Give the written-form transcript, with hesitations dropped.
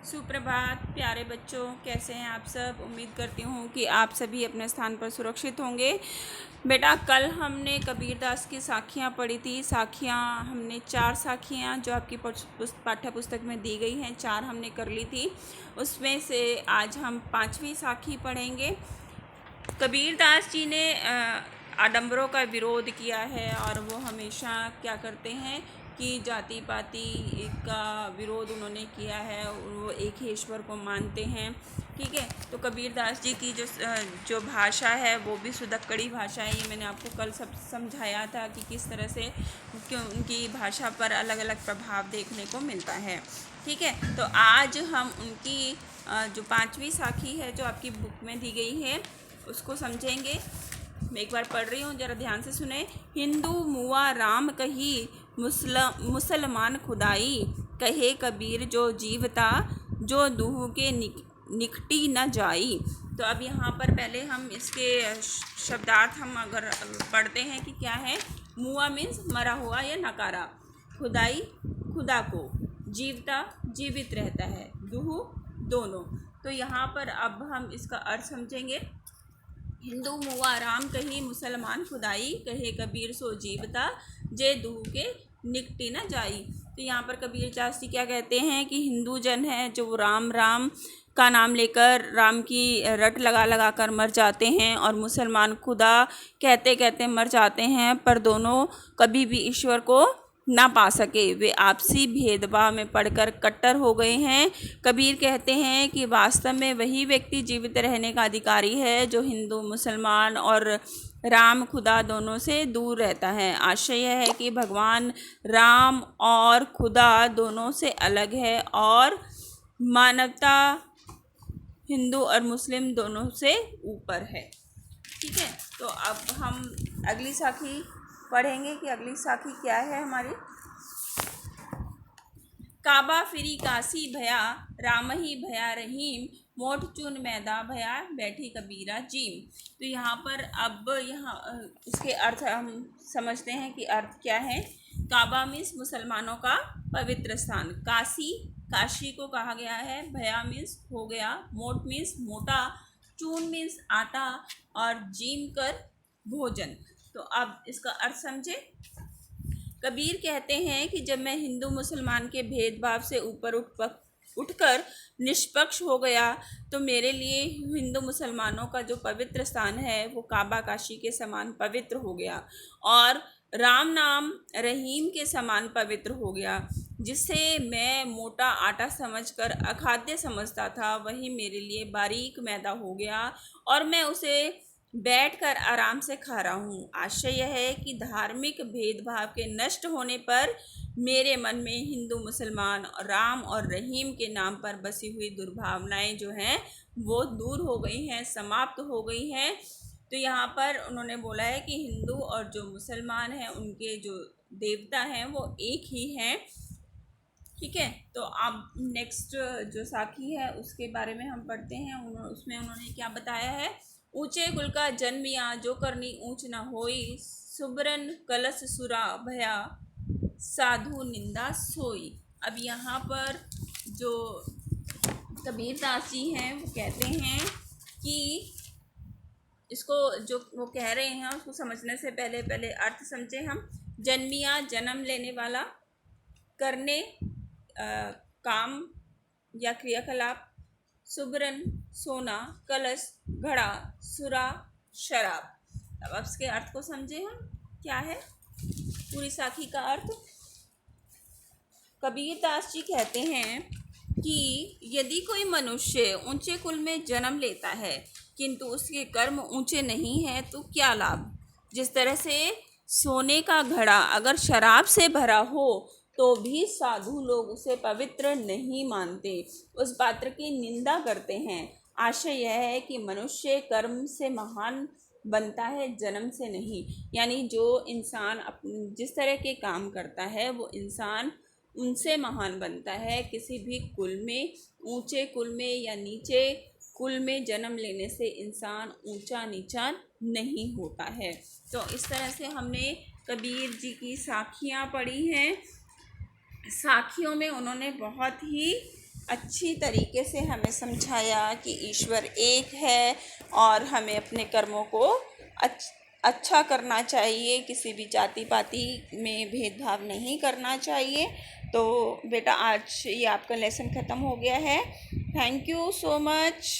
सुप्रभात प्यारे बच्चों, कैसे हैं आप सब। उम्मीद करती हूँ कि आप सभी अपने स्थान पर सुरक्षित होंगे। बेटा, कल हमने कबीरदास की साखियाँ पढ़ी थी। साखियाँ हमने 4 साखियाँ जो आपकी पाठ्य पुस्तक में दी गई हैं 4 हमने कर ली थी। उसमें से आज हम 5वीं साखी पढ़ेंगे। कबीरदास जी ने आडंबरों का विरोध किया है और वो हमेशा क्या करते हैं कि जाति पाति का विरोध उन्होंने किया है। वो एक ही ईश्वर को मानते हैं। ठीक है, तो कबीरदास जी की जो भाषा है वो भी सुदक्कड़ी भाषा है। ये मैंने आपको कल सब समझाया था कि किस तरह से उनकी भाषा पर अलग अलग प्रभाव देखने को मिलता है। ठीक है, तो आज हम उनकी जो 5वीं साखी है जो आपकी बुक में दी गई है उसको समझेंगे। मैं एक बार पढ़ रही हूँ, ज़रा ध्यान से सुने। हिंदू मुआ राम कही, मुसलमान खुदाई, कहे कबीर जो जीवता, जो दूह के निकटी न जाई। तो अब यहाँ पर पहले हम इसके शब्दार्थ हम अगर पढ़ते हैं कि क्या है। मुआ मीन्स मरा हुआ या नकारा, खुदाई खुदा को, जीवता जीवित रहता है, दूह दोनों। तो यहाँ पर अब हम इसका अर्थ समझेंगे। हिंदू मुआ राम कही, मुसलमान खुदाई, कहे कबीर सो जीवता, जे दूह के निकटी न जाई। तो यहाँ पर कबीर दास जी क्या कहते हैं कि हिंदू जन है जो राम राम का नाम लेकर राम की रट लगा लगा कर मर जाते हैं, और मुसलमान खुदा कहते कहते मर जाते हैं, पर दोनों कभी भी ईश्वर को ना पा सके। वे आपसी भेदभाव में पड़कर कट्टर हो गए हैं। कबीर कहते हैं कि वास्तव में वही व्यक्ति जीवित रहने का अधिकारी है जो हिंदू मुसलमान और राम खुदा दोनों से दूर रहता है। आशय यह है कि भगवान राम और खुदा दोनों से अलग है और मानवता हिंदू और मुस्लिम दोनों से ऊपर है। ठीक है, तो अब हम अगली साखी पढ़ेंगे कि अगली साखी क्या है हमारी। काबा फिरी काशी भया, राम ही भया रहीम, मोठ चुन मैदा भया, बैठी कबीरा जीम। तो यहाँ पर अब इसके अर्थ हम समझते हैं कि अर्थ क्या है। काबा मीन्स मुसलमानों का पवित्र स्थान, काशी को कहा गया है, भया मीन्स हो गया, मोठ मीन्स मोटा, चून मीन्स आटा, और जीम कर भोजन। तो अब इसका अर्थ समझे। कबीर कहते हैं कि जब मैं हिंदू मुसलमान के भेदभाव से ऊपर उठकर निष्पक्ष हो गया तो मेरे लिए हिंदू मुसलमानों का जो पवित्र स्थान है वो काबा काशी के समान पवित्र हो गया, और राम नाम रहीम के समान पवित्र हो गया। जिसे मैं मोटा आटा समझकर अखाद्य समझता था वही मेरे लिए बारीक मैदा हो गया, और मैं उसे बैठकर आराम से खा रहा हूँ। आशय यह है कि धार्मिक भेदभाव के नष्ट होने पर मेरे मन में हिंदू मुसलमान राम और रहीम के नाम पर बसी हुई दुर्भावनाएं जो हैं वो दूर हो गई हैं, समाप्त हो गई हैं। तो यहाँ पर उन्होंने बोला है कि हिंदू और जो मुसलमान हैं उनके जो देवता हैं वो एक ही हैं। ठीक है, तो अब नेक्स्ट जो साखी है उसके बारे में हम पढ़ते हैं। उसमें उन्होंने क्या बताया है। ऊंचे कुल का जन्मिया, जो करनी ऊंच न होई, सुबरन कलश सुरा भया, साधु निंदा सोई। अब यहाँ पर जो कबीरदास जी हैं वो कहते हैं कि इसको जो वो कह रहे हैं उसको समझने से पहले अर्थ समझे हम। जन्मिया जन्म लेने वाला, करने काम या क्रियाकलाप, सुबरन सोना, कलश घड़ा, सुरा शराब। अब इसके अर्थ को समझे हम क्या है पूरी साखी का अर्थ। कबीरदास जी कहते हैं कि यदि कोई मनुष्य ऊंचे कुल में जन्म लेता है किंतु उसके कर्म ऊंचे नहीं हैं तो क्या लाभ। जिस तरह से सोने का घड़ा अगर शराब से भरा हो तो भी साधु लोग उसे पवित्र नहीं मानते, उस पात्र की निंदा करते हैं। आशय यह है कि मनुष्य कर्म से महान बनता है, जन्म से नहीं। यानी जो इंसान जिस तरह के काम करता है वो इंसान उनसे महान बनता है। किसी भी कुल में, ऊंचे कुल में या नीचे कुल में जन्म लेने से इंसान ऊंचा नीचा नहीं होता है। तो इस तरह से हमने कबीर जी की साखियाँ पढ़ी हैं। साखियों में उन्होंने बहुत ही अच्छी तरीके से हमें समझाया कि ईश्वर एक है और हमें अपने कर्मों को अच्छा करना चाहिए, किसी भी जाति पाति में भेदभाव नहीं करना चाहिए। तो बेटा आज ये आपका लेसन ख़त्म हो गया है। Thank you so much.